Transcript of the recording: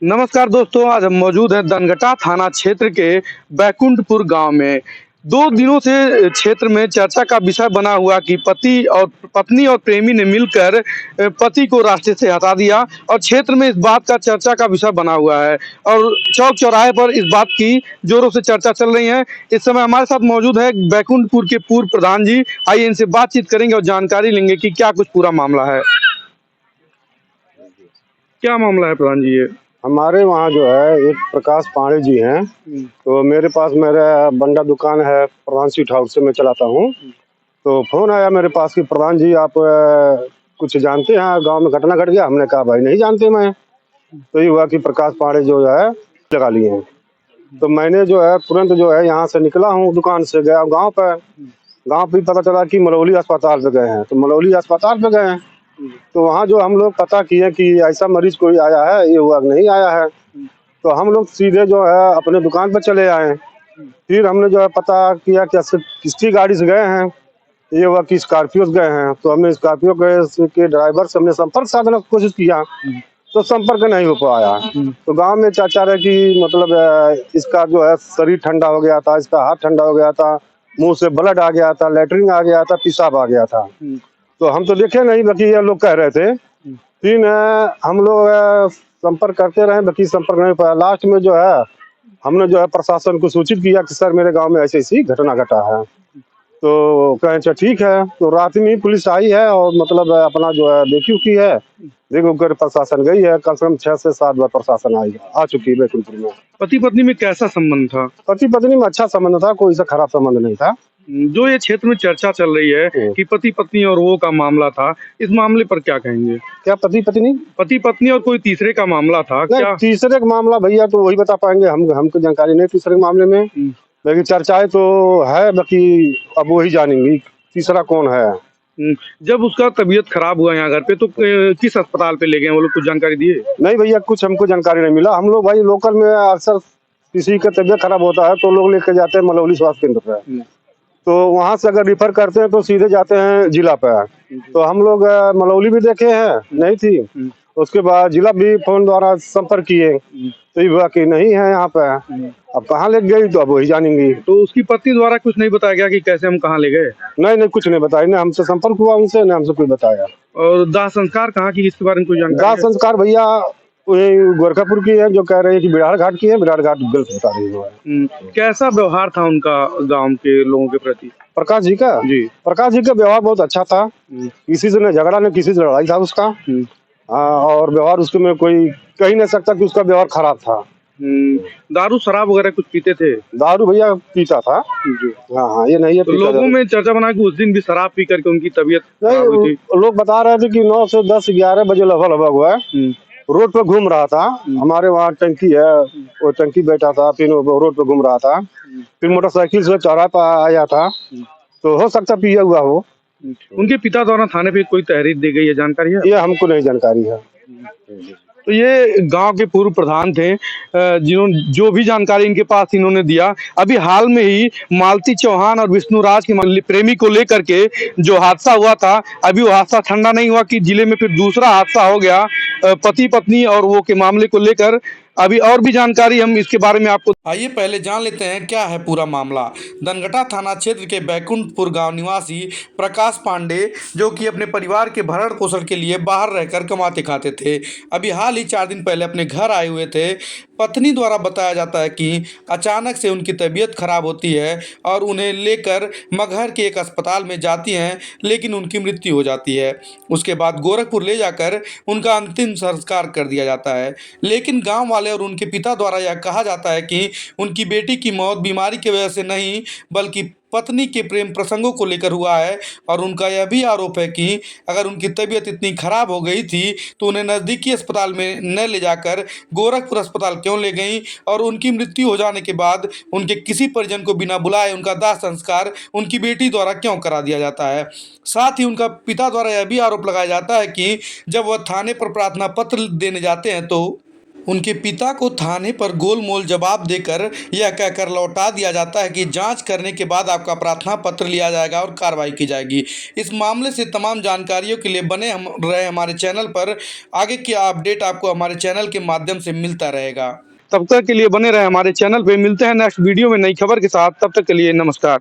नमस्कार दोस्तों, आज हम मौजूद हैं दनगटा थाना क्षेत्र के बैकुंठपुर गांव में। 2 दिनों से क्षेत्र में चर्चा का विषय बना हुआ कि पत्नी और प्रेमी ने मिलकर पति को रास्ते से हटा दिया और क्षेत्र में इस बात का चर्चा का विषय बना हुआ है और चौक-चौराहे पर इस बात की जोरों से चर्चा चल रही है। इस समय हमारे साथ मौजूद है बैकुंठपुर के पूर्व प्रधान जी। आइए इनसे बातचीत करेंगे और जानकारी लेंगे कि क्या कुछ पूरा मामला है। क्या मामला है प्रधान जी ये? हमारे वहाँ जो है एक प्रकाश पांडे जी हैं। तो मेरे पास मेरा बंडा दुकान है, प्रधान स्वीट हाउस से मैं चलाता हूँ। तो फोन आया मेरे पास कि प्रधान जी आप कुछ जानते हैं, गांव में घटना घट गया। हमने कहा भाई नहीं जानते मैं। तो ये हुआ कि प्रकाश पांडे जो है लगा लिए हैं। तो मैंने जो है तुरंत जो है यहाँ से निकला हूँ, दुकान से गया गाँव पे। गाँव पे पता चला कि मलौली अस्पताल पे गए हैं। तो मलौली अस्पताल पे गए हैं, तो वहाँ जो हम लोग पता किए कि ऐसा मरीज कोई आया है, ये हुआ नहीं आया है। तो हम लोग सीधे जो है अपने दुकान पर चले आए। फिर हमने जो है पता किया कि किसकी गाड़ी से गए हैं। ये हुआ कि स्कॉर्पियो से गए हैं। तो हमने स्कॉर्पियो के ड्राइवर से हमने संपर्क साधने की कोशिश किया, तो संपर्क नहीं हो पाया। तो गांव में चाचा रहे कि मतलब इसका जो है शरीर ठंडा हो गया था, इसका हाथ ठंडा हो गया था, मुंह से ब्लड आ गया था, लेटरिन आ गया था, पेशाब आ गया था। तो हम तो देखे नहीं, बाकी ये लोग कह रहे थे। फिर हम लोग संपर्क करते रहे, बाकी संपर्क नहीं पाया। लास्ट में जो है हमने जो है प्रशासन को सूचित किया कि सर मेरे गांव में ऐसी ऐसी घटना घटा है। तो कहें अच्छा ठीक है। तो रात में ही पुलिस आई है और मतलब अपना जो है देखी की है, देखो कर प्रशासन गई है। कम से कम 6 से 7 बार प्रशासन आ चुकी है बैकुंठपुर में। पति पत्नी में कैसा संबंध था? पति पत्नी में अच्छा संबंध था, कोई सा खराब संबंध नहीं था। जो ये क्षेत्र में चर्चा चल रही है कि पति पत्नी और वो का मामला था, इस मामले पर क्या कहेंगे? क्या पति पत्नी और कोई तीसरे का मामला था क्या? तीसरे का मामला भैया तो वही बता पाएंगे, हमको जानकारी नहीं तीसरे के मामले में। लेकिन चर्चाएं तो है, बाकी अब वही जानेंगी तीसरा कौन है। जब उसका तबीयत खराब हुआ यहाँ घर पे तो किस अस्पताल पे ले गए, वो लोग कुछ जानकारी दिए? नहीं भैया, कुछ हमको जानकारी नहीं मिला। हम लोग भाई लोकल में अक्सर किसी का तबीयत खराब होता है तो लोग लेके जाते हैं मलौली स्वास्थ्य केंद्र पे। तो वहाँ से अगर रिफर करते हैं तो सीधे जाते हैं जिला पे। तो हम लोग मलौली भी देखे हैं, नहीं थी। उसके बाद जिला भी फोन द्वारा संपर्क किए, तो ये हुआ कि नहीं है यहाँ पे। अब कहाँ ले गई तो अब वही जानेंगी। तो उसकी पत्नी द्वारा कुछ नहीं बताया गया कि कैसे हम कहाँ ले गए? नहीं कुछ नहीं बताया, न हमसे संपर्क हुआ उनसे, न हमसे कोई बताया। और दाह संस्कार कहाँ की, इसके बारे में कोई जानकारी? दाह संस्कार भैया गोरखापुर की है, जो कह रहे हैं कि बिरार घाट की है। बिरार घाट गलत बता रही है। कैसा व्यवहार था उनका गांव के लोगों के प्रति? प्रकाश जी का प्रकाश जी का व्यवहार बहुत अच्छा था। किसी से न झगड़ा न किसी से लड़ाई था उसका। और व्यवहार उसके में कोई कह ही नहीं सकता कि उसका व्यवहार खराब था। दारू शराब वगैरह कुछ पीते थे? दारू भैया पीता था। हाँ, ये नहीं है। तो लोगों में चर्चा बना कि उस दिन भी शराब पी करके उनकी तबीयत खराब हुई थी। लोग बता रहे थे कि 9 से 10-11 बजे लगभग हुआ है। रोड पे घूम रहा था। हमारे वहाँ टंकी है, वो टंकी बैठा था, फिर रोड पे घूम रहा था। फिर मोटरसाइकिल से चौराहे पर आया था, तो हो सकता पिया हुआ हो। उनके पिता द्वारा थाने पे कोई तहरीर दी गई है, जानकारी है? ये हमको नहीं जानकारी है। तो ये गांव के पूर्व प्रधान थे, जिन्होंने जो भी जानकारी इनके पास इन्होंने दिया। अभी हाल में ही मालती चौहान और विष्णुराज की प्रेमी को लेकर के जो हादसा हुआ था, अभी वो हादसा ठंडा नहीं हुआ कि जिले में फिर दूसरा हादसा हो गया पति पत्नी और वो के मामले को लेकर। अभी और भी जानकारी हम इसके बारे में आपको, आइए पहले जान लेते हैं क्या है पूरा मामला। दनगटा थाना क्षेत्र के बैकुंठपुर गांव निवासी प्रकाश पांडे, जो कि अपने परिवार के भरण पोषण के लिए बाहर रहकर कमाते खाते थे, अभी हाल ही 4 दिन पहले अपने घर आए हुए थे। पत्नी द्वारा बताया जाता है कि अचानक से उनकी तबीयत खराब होती है और उन्हें लेकर मगहर के एक अस्पताल में जाती हैं, लेकिन उनकी मृत्यु हो जाती है। उसके बाद गोरखपुर ले जाकर उनका अंतिम संस्कार कर दिया जाता है। लेकिन गांव वाले और उनके पिता द्वारा यह कहा जाता है कि उनकी बेटी की मौत बीमारी की वजह से नहीं, बल्कि पत्नी के प्रेम प्रसंगों को लेकर हुआ है। और उनका यह भी आरोप है कि अगर उनकी तबीयत इतनी खराब हो गई थी तो उन्हें नज़दीकी अस्पताल में न ले जाकर गोरखपुर अस्पताल क्यों ले गई, और उनकी मृत्यु हो जाने के बाद उनके किसी परिजन को बिना बुलाए उनका दाह संस्कार उनकी बेटी द्वारा क्यों करा दिया जाता है। साथ ही उनका पिता द्वारा यह भी आरोप लगाया जाता है कि जब वह थाने पर प्रार्थना पत्र देने जाते हैं तो उनके पिता को थाने पर गोलमोल जवाब देकर यह कहकर लौटा दिया जाता है कि जांच करने के बाद आपका प्रार्थना पत्र लिया जाएगा और कार्रवाई की जाएगी। इस मामले से तमाम जानकारियों के लिए बने हम रहे हमारे चैनल पर। आगे की अपडेट आपको हमारे चैनल के माध्यम से मिलता रहेगा। तब तक के लिए बने रहे हमारे चैनल पे। मिलते हैं नेक्स्ट वीडियो में नई खबर के साथ। तब तक के लिए नमस्कार।